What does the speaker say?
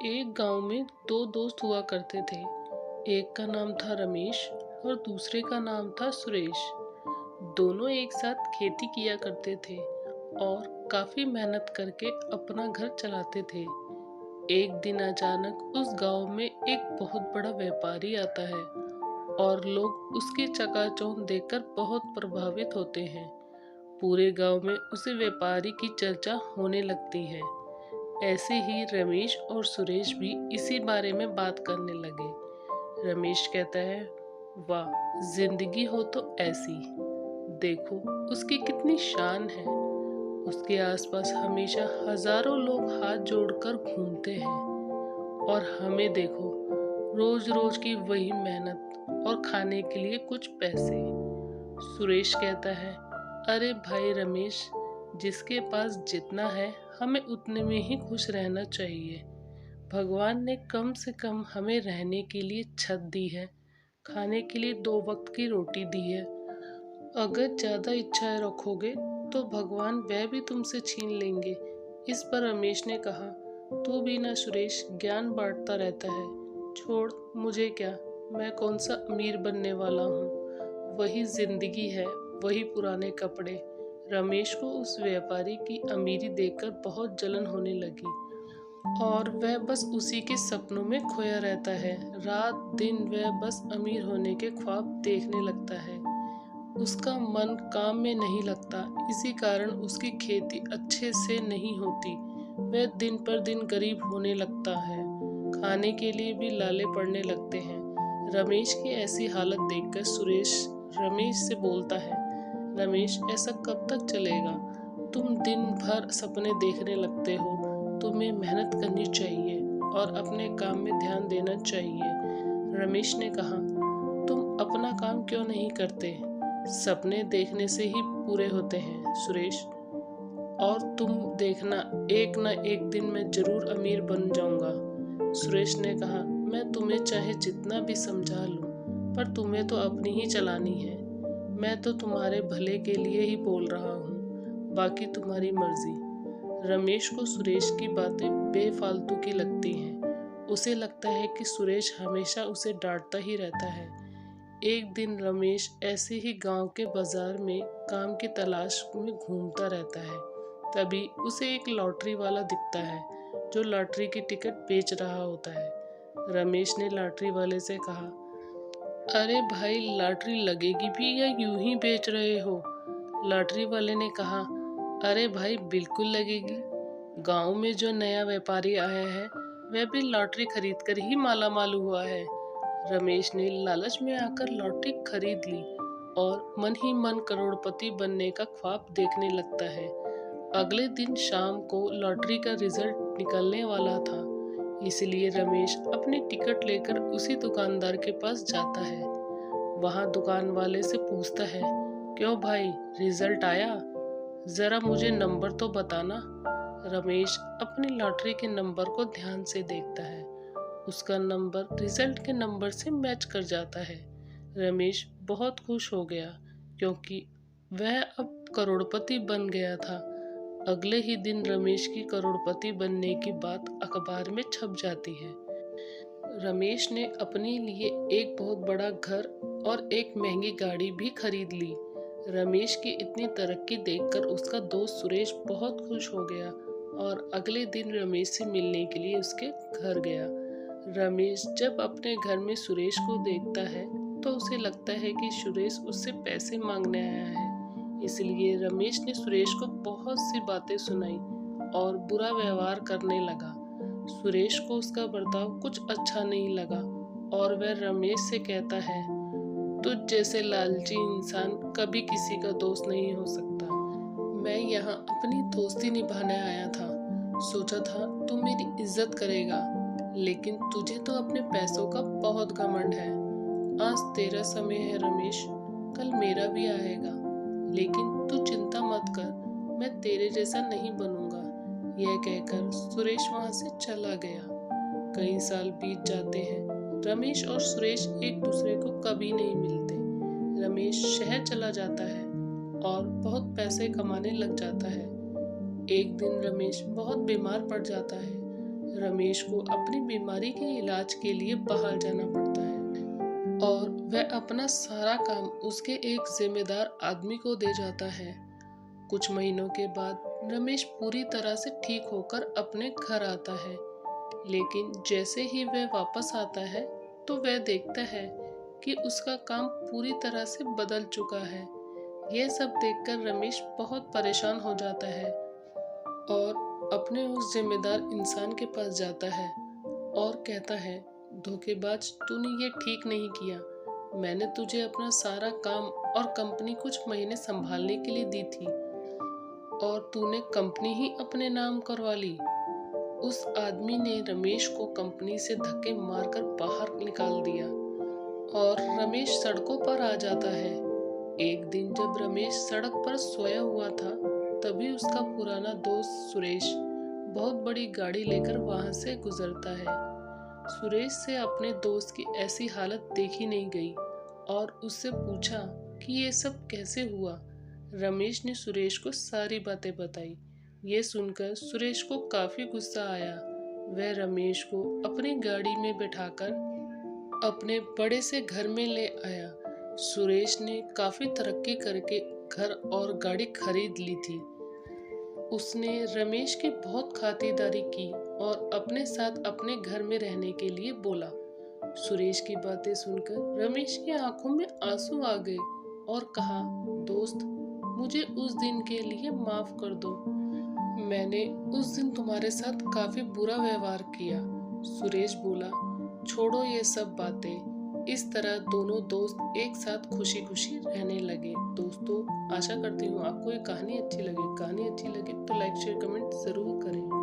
एक गांव में दो दोस्त हुआ करते थे। एक का नाम था रमेश और दूसरे का नाम था सुरेश। दोनों एक साथ खेती किया करते थे और काफी मेहनत करके अपना घर चलाते थे। एक दिन अचानक उस गांव में एक बहुत बड़ा व्यापारी आता है और लोग उसकी चकाचौंध देखकर बहुत प्रभावित होते हैं। पूरे गांव में उसे व्यापारी की चर्चा होने लगती है। ऐसे ही रमेश और सुरेश भी इसी बारे में बात करने लगे। रमेश कहता है, वाह, जिंदगी हो तो ऐसी। देखो उसकी कितनी शान है। उसके आसपास हमेशा हजारों लोग हाथ जोड़कर घूमते हैं और हमें देखो, रोज रोज की वही मेहनत और खाने के लिए कुछ पैसे। सुरेश कहता है, अरे भाई रमेश, जिसके पास जितना है हमें उतने में ही खुश रहना चाहिए। भगवान ने कम से कम हमें रहने के लिए छत दी है, खाने के लिए 2 वक्त की रोटी दी है। अगर ज्यादा इच्छाएं रखोगे तो भगवान वह भी तुमसे छीन लेंगे। इस पर रमेश ने कहा, तू भी ना सुरेश, ज्ञान बांटता रहता है। छोड़, मुझे क्या, मैं कौन सा अमीर बनने वाला हूँ। वही जिंदगी है, वही पुराने कपड़े। रमेश को उस व्यापारी की अमीरी देखकर बहुत जलन होने लगी और वह बस उसी के सपनों में खोया रहता है। रात दिन वह बस अमीर होने के ख्वाब देखने लगता है। उसका मन काम में नहीं लगता, इसी कारण उसकी खेती अच्छे से नहीं होती। वह दिन पर दिन गरीब होने लगता है, खाने के लिए भी लाले पड़ने लगते हैं। रमेश की ऐसी हालत देखकर सुरेश रमेश से बोलता है, रमेश, ऐसा कब तक चलेगा? तुम दिन भर सपने देखने लगते हो। तुम्हें मेहनत करनी चाहिए और अपने काम में ध्यान देना चाहिए। रमेश ने कहा, तुम अपना काम क्यों नहीं करते? सपने देखने से ही पूरे होते हैं सुरेश। और तुम देखना, एक ना एक दिन मैं जरूर अमीर बन जाऊंगा। सुरेश ने कहा, मैं तुम्हें चाहे जितना भी समझा लूं, पर तुम्हें तो अपनी ही चलानी है। मैं तो तुम्हारे भले के लिए ही बोल रहा हूँ, बाकी तुम्हारी मर्जी। रमेश को सुरेश की बातें बेफालतू की लगती हैं। उसे लगता है कि सुरेश हमेशा उसे डांटता ही रहता है। एक दिन रमेश ऐसे ही गांव के बाजार में काम की तलाश में घूमता रहता है। तभी उसे एक लॉटरी वाला दिखता है जो लॉटरी की टिकट बेच रहा होता है। रमेश ने लॉटरी वाले से कहा, अरे भाई, लॉटरी लगेगी भी या यूं ही बेच रहे हो? लॉटरी वाले ने कहा, अरे भाई, बिल्कुल लगेगी। गांव में जो नया व्यापारी आया है वह भी लॉटरी खरीद कर ही माला माल हुआ है। रमेश ने लालच में आकर लॉटरी खरीद ली और मन ही मन करोड़पति बनने का ख्वाब देखने लगता है। अगले दिन शाम को लॉटरी का रिजल्ट निकलने वाला था, इसलिए रमेश अपनी टिकट लेकर उसी दुकानदार के पास जाता है। वहां दुकान वाले से पूछता है, क्यों भाई, रिजल्ट आया? जरा मुझे नंबर तो बताना। रमेश अपनी लॉटरी के नंबर को ध्यान से देखता है। उसका नंबर रिजल्ट के नंबर से मैच कर जाता है। रमेश बहुत खुश हो गया क्योंकि वह अब करोड़पति बन गया था। अगले ही दिन रमेश की करोड़पति बनने की बात अखबार में छप जाती है। रमेश ने अपने लिए एक बहुत बड़ा घर और एक महंगी गाड़ी भी खरीद ली। रमेश की इतनी तरक्की देखकर उसका दोस्त सुरेश बहुत खुश हो गया और अगले दिन रमेश से मिलने के लिए उसके घर गया। रमेश जब अपने घर में सुरेश को देखता है तो उसे लगता है कि सुरेश उससे पैसे मांगने आया है। इसलिए रमेश ने सुरेश को बहुत सी बातें सुनाई और बुरा व्यवहार करने लगा। सुरेश को उसका बर्ताव कुछ अच्छा नहीं लगा और वह रमेश से कहता है, तुझ जैसे लालची इंसान कभी किसी का दोस्त नहीं हो सकता। मैं यहाँ अपनी दोस्ती निभाने आया था। सोचा था तू मेरी इज्जत करेगा, लेकिन तुझे तो अपने पैसों का बहुत घमंड है। आज तेरा समय है रमेश, कल मेरा भी आएगा, लेकिन तू चिंता मत कर, मैं तेरे जैसा नहीं बनूंगा। यह कहकर सुरेश वहां से चला गया। कई साल बीत जाते हैं। रमेश और सुरेश एक दूसरे को कभी नहीं मिलते। रमेश शहर चला जाता है और बहुत पैसे कमाने लग जाता है। एक दिन रमेश बहुत बीमार पड़ जाता है। रमेश को अपनी बीमारी के इलाज के लिए बाहर जाना पड़ता है और वह अपना सारा काम उसके एक जिम्मेदार आदमी को दे जाता है। कुछ महीनों के बाद रमेश पूरी तरह से ठीक होकर अपने घर आता है, लेकिन जैसे ही वह वापस आता है तो वह देखता है कि उसका काम पूरी तरह से बदल चुका है। यह सब देखकर रमेश बहुत परेशान हो जाता है और अपने उस जिम्मेदार इंसान के पास जाता है और कहता है, धोखेबाज, तूने ये ठीक नहीं किया। मैंने तुझे अपना सारा काम और कंपनी कुछ महीने संभालने के लिए दी थी और तूने कंपनी ही अपने नाम करवा ली। उस आदमी ने रमेश को कंपनी से धक्के मारकर बाहर निकाल दिया और रमेश सड़कों पर आ जाता है। एक दिन जब रमेश सड़क पर सोया हुआ था, तभी उसका पुराना दोस्त सुरेश बहुत बड़ी गाड़ी लेकर वहां से गुजरता है। सुरेश से अपने दोस्त की ऐसी हालत देखी नहीं गई और उससे पूछा कि ये सब कैसे हुआ। रमेश ने सुरेश को सारी बातें बताई। ये सुनकर सुरेश को काफी गुस्सा आया। वह रमेश को अपनी गाड़ी में बैठाकर अपने बड़े से घर में ले आया। सुरेश ने काफी तरक्की करके घर और गाड़ी खरीद ली थी। उसने रमेश की बहुत खातिरदारी की और अपने साथ अपने घर में रहने के लिए बोला। सुरेश की बातें सुनकर रमेश की आंखों में आंसू आ गए और कहा, दोस्त, मुझे उस दिन के लिए माफ कर दो। मैंने उस दिन तुम्हारे साथ काफी बुरा व्यवहार किया। सुरेश बोला, छोड़ो ये सब बातें। इस तरह दोनों दोस्त एक साथ खुशी खुशी रहने लगे। दोस्तों, आशा करती हूँ आपको ये कहानी अच्छी लगे। कहानी अच्छी लगे तो लाइक शेयर कमेंट जरूर करें।